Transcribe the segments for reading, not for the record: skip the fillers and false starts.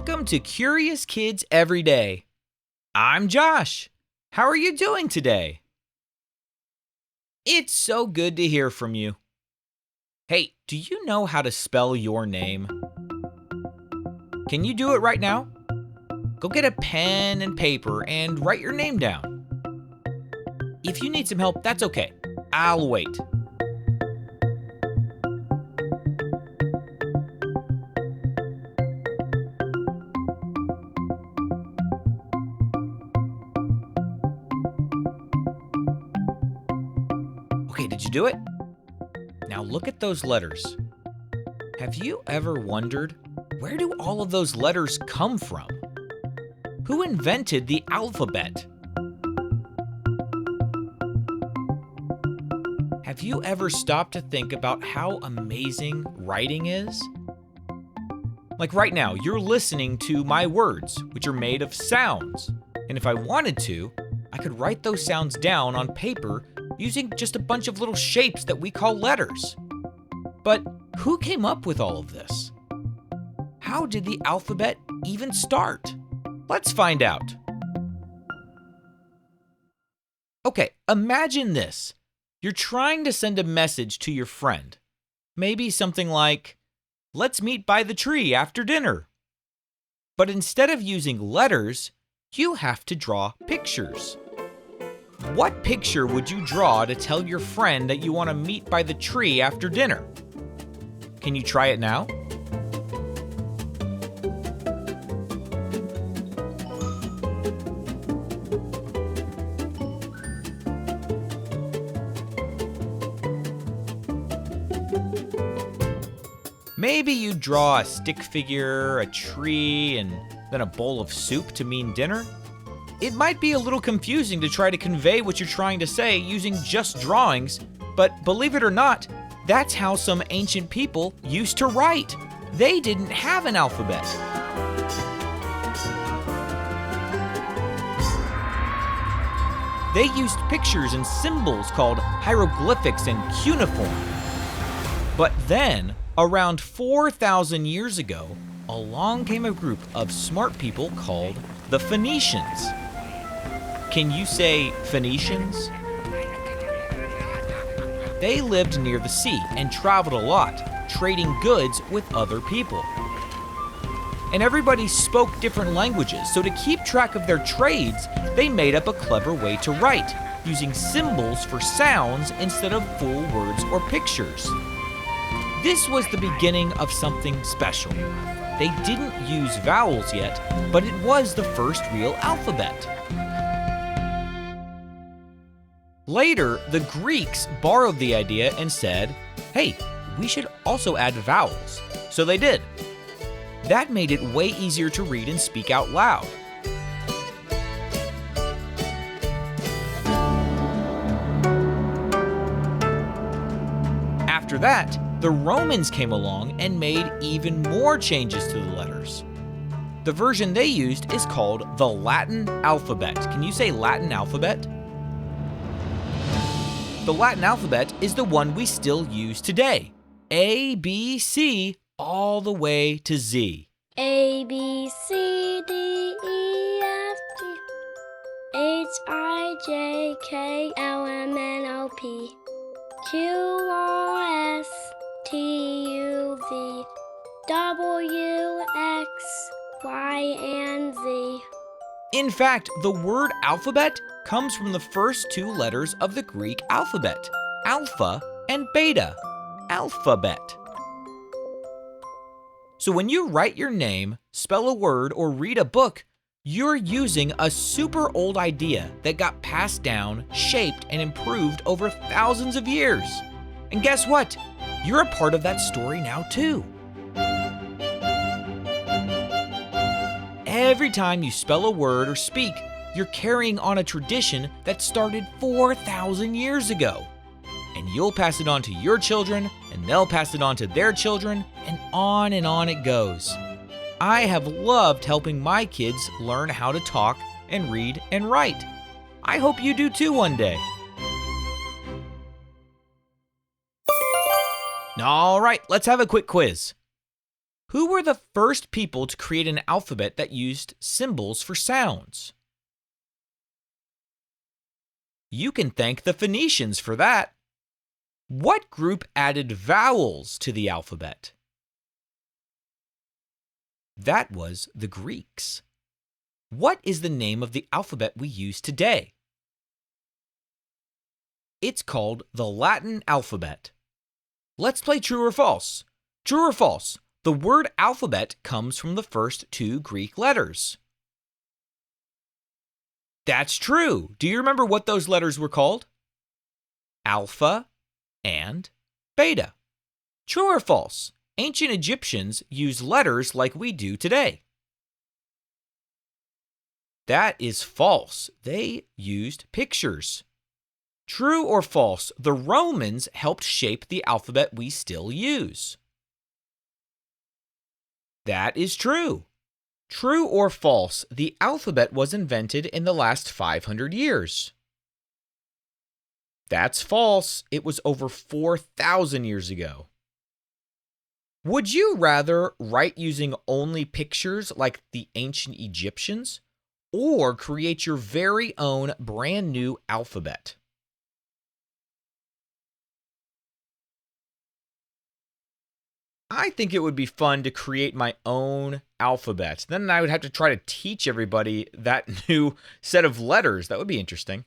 Welcome to Curious Kids Every Day. I'm Josh. How are you doing today? It's so good to hear from you. Hey, do you know how to spell your name? Can you do it right now? Go get a pen and paper and write your name down. If you need some help, that's okay. I'll wait. Okay, did you do it? Now look at those letters. Have you ever wondered, where do all of those letters come from? Who invented the alphabet? Have you ever stopped to think about how amazing writing is? Like right now, you're listening to my words, which are made of sounds. And if I wanted to, I could write those sounds down on paper using just a bunch of little shapes that we call letters. But who came up with all of this? How did the alphabet even start? Let's find out. Okay, imagine this. You're trying to send a message to your friend. Maybe something like, "Let's meet by the tree after dinner." But instead of using letters, you have to draw pictures. What picture would you draw to tell your friend that you want to meet by the tree after dinner? Can you try it now? Maybe you draw a stick figure, a tree, and then a bowl of soup to mean dinner. It might be a little confusing to try to convey what you're trying to say using just drawings, but believe it or not, that's how some ancient people used to write. They didn't have an alphabet. They used pictures and symbols called hieroglyphics and cuneiform. But then, around 4,000 years ago, along came a group of smart people called the Phoenicians. Can you say Phoenicians? They lived near the sea and traveled a lot, trading goods with other people. And everybody spoke different languages, so to keep track of their trades, they made up a clever way to write, using symbols for sounds instead of full words or pictures. This was the beginning of something special. They didn't use vowels yet, but it was the first real alphabet. Later, the Greeks borrowed the idea and said, "Hey, we should also add vowels." So they did. That made it way easier to read and speak out loud. After that, the Romans came along and made even more changes to the letters. The version they used is called the Latin alphabet. Can you say Latin alphabet? The Latin alphabet is the one we still use today. A, B, C, all the way to Z. A, B, C, D, E, F, G, H, I, J, K, L, M, N, O, P, Q, R, S, T, U, V, W, X, Y, and Z. In fact, the word alphabet comes from the first two letters of the Greek alphabet, alpha and beta, alphabet. So when you write your name, spell a word, or read a book, you're using a super old idea that got passed down, shaped, and improved over thousands of years. And guess what? You're a part of that story now too. Every time you spell a word or speak, you're carrying on a tradition that started 4,000 years ago. And you'll pass it on to your children, and they'll pass it on to their children, and on it goes. I have loved helping my kids learn how to talk and read and write. I hope you do too one day. All right, let's have a quick quiz. Who were the first people to create an alphabet that used symbols for sounds? You can thank the Phoenicians for that. What group added vowels to the alphabet? That was the Greeks. What is the name of the alphabet we use today? It's called the Latin alphabet. Let's play true or false. True or false? The word alphabet comes from the first two Greek letters. That's true. Do you remember what those letters were called? Alpha and beta. True or false? Ancient Egyptians used letters like we do today. That is false. They used pictures. True or false? The Romans helped shape the alphabet we still use. That is true. True or false? The alphabet was invented in the last 500 years. That's false. It was over 4,000 years ago. Would you rather write using only pictures like the ancient Egyptians, or create your very own brand new alphabet? I think it would be fun to create my own alphabet. Then I would have to try to teach everybody that new set of letters. That would be interesting.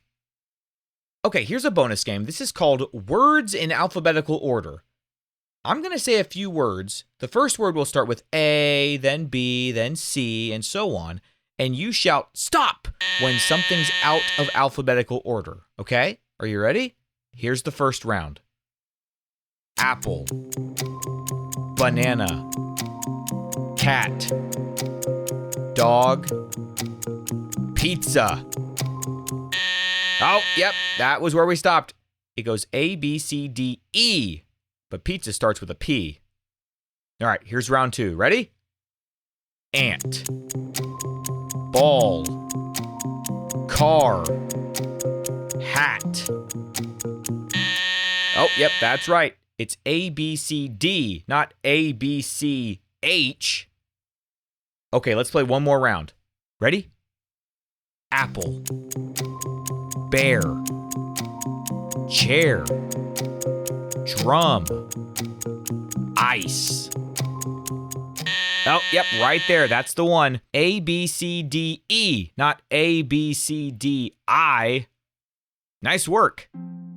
Okay, here's a bonus game. This is called Words in Alphabetical Order. I'm going to say a few words. The first word will start with A, then B, then C, and so on. And you shout, "Stop!" when something's out of alphabetical order. Okay? Are you ready? Here's the first round. Apple. Banana. Cat. Dog. Pizza. Oh, yep, that was where we stopped. It goes A, B, C, D, E, but pizza starts with a P. All right, here's round two. Ready? Ant. Ball. Car. Hat. Oh, yep, that's right. It's A, B, C, D, not A, B, C, H. Okay, let's play one more round. Ready? Apple. Bear. Chair. Drum. Ice. Oh, yep, right there. That's the one. A, B, C, D, E, not A, B, C, D, I. Nice work.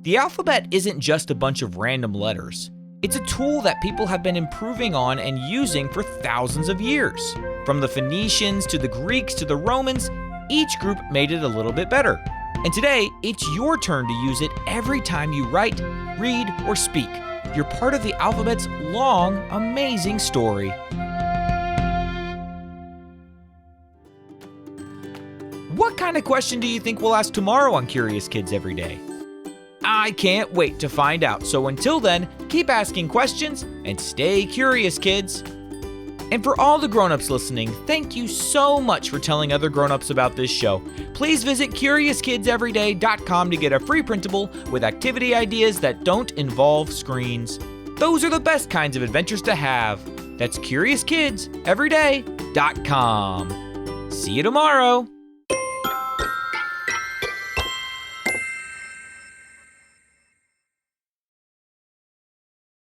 The alphabet isn't just a bunch of random letters. It's a tool that people have been improving on and using for thousands of years. From the Phoenicians to the Greeks to the Romans, each group made it a little bit better. And today, it's your turn to use it every time you write, read, or speak. You're part of the alphabet's long, amazing story. What kind of question do you think we'll ask tomorrow on Curious Kids Every Day? I can't wait to find out. So until then, keep asking questions and stay curious, kids. And for all the grown-ups listening, thank you so much for telling other grown-ups about this show. Please visit CuriousKidsEveryday.com to get a free printable with activity ideas that don't involve screens. Those are the best kinds of adventures to have. That's CuriousKidsEveryday.com. See you tomorrow.